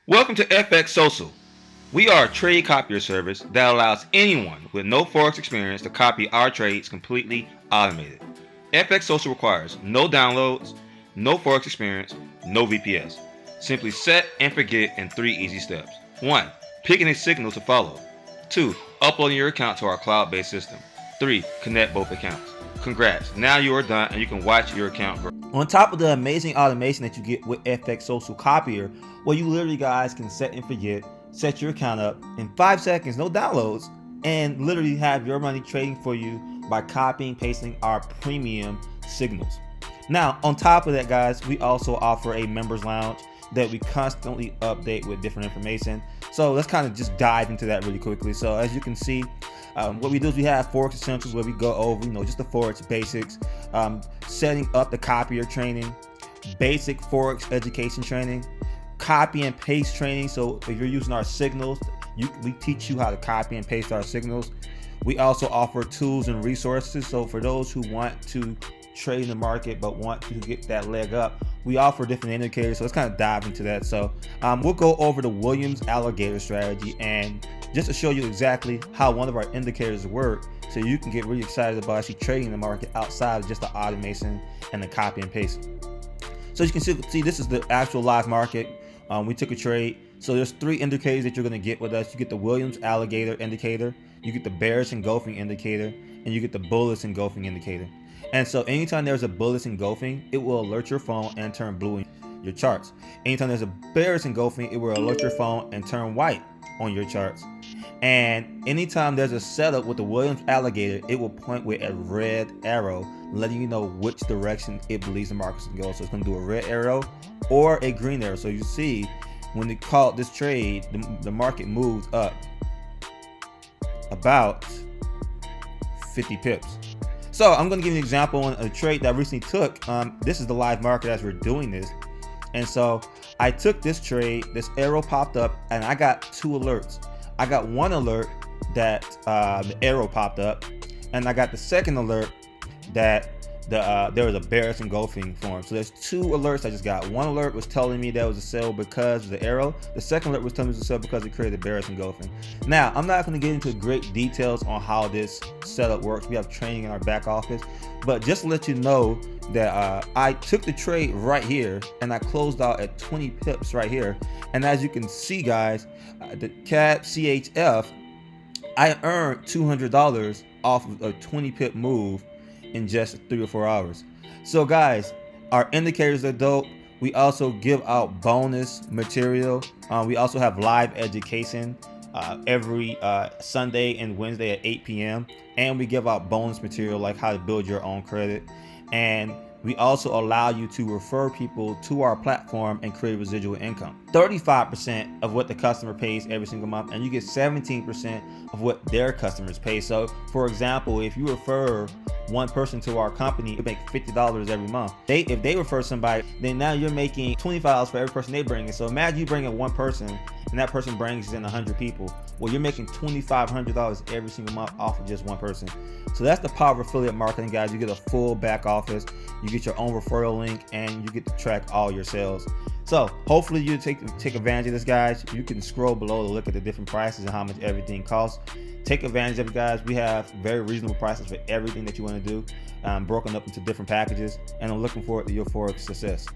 Welcome to FX Social. We are a trade copier service that allows anyone with no Forex experience to copy our trades completely automated. FX Social requires no downloads, no Forex experience, no VPS. Simply set and forget in 3 easy steps. 1. Picking a signal to follow. 2. Uploading your account to our cloud-based system. 3. Connect both accounts. Congrats, now you are done and you can watch your account grow. On top of the amazing automation that you get with FX Social Copier, where you literally guys can set and forget, set your account up in 5 seconds, no downloads, and literally have your money trading for you by copying, pasting our premium signals. Now, on top of that, guys, we also offer a members lounge that we constantly update with different information. So let's kind of just dive into that really quickly. So as you can see, what we do is we have Forex Essentials where we go over, just the Forex basics, setting up the copier training, basic Forex education training, copy and paste training. So if you're using our signals, we teach you how to copy and paste our signals. We also offer tools and resources. So for those who want to trade in the market but want to get that leg up, we offer different indicators. So let's kind of dive into that. So we'll go over the Williams alligator strategy, and just to show you exactly how one of our indicators work, so you can get really excited about actually trading the market outside of just the automation and the copy and paste. So you can see this is the actual live market. We took a trade. So there's 3 indicators that you're going to get with us. You get the Williams alligator indicator, you get the bearish engulfing indicator, and you get the bullish engulfing indicator. And so anytime there's a bullish engulfing, it will alert your phone and turn blue in your charts. Anytime there's a bearish engulfing, it will alert your phone and turn white on your charts. And anytime there's a setup with the Williams alligator, it will point with a red arrow, letting you know which direction it believes the market's going to go. So it's going to do a red arrow or a green arrow. So you see, when they called this trade, the market moved up about 50 pips. So I'm going to give you an example on a trade that I recently took. This is the live market as we're doing this. And so I took this trade, this arrow popped up, and I got 2 alerts. I got one alert that the arrow popped up, and I got the second alert that there was a bearish engulfing form. So there's 2 alerts I just got. One alert was telling me that was a sell because of the arrow. The second alert was telling me it was a sell because it created a bearish engulfing. Now, I'm not going to get into great details on how this setup works. We have training in our back office, but just to let you know that I took the trade right here and I closed out at 20 pips right here. And as you can see, guys, the CAD CHF, I earned $200 off of a 20 pip move in just 3 or 4 hours. So guys, our indicators are dope. We also give out bonus material. We also have live education every Sunday and Wednesday at 8 p.m. And we give out bonus material like how to build your own credit. And we also allow you to refer people to our platform and create residual income. 35% of what the customer pays every single month, and you get 17% of what their customers pay. So for example, if you refer one person to our company, you make $50 every month. If they refer somebody, then now you're making $25 for every person they bring in. So imagine you bring in one person and that person brings in 100 people. Well, you're making $2,500 every single month off of just one person. So that's the power of affiliate marketing, guys. You get a full back office, you get your own referral link, and you get to track all your sales. So hopefully you take advantage of this, guys. You can scroll below to look at the different prices and how much everything costs. Take advantage of it, guys. We have very reasonable prices for everything that you want to do, broken up into different packages, and I'm looking forward to your Forex success.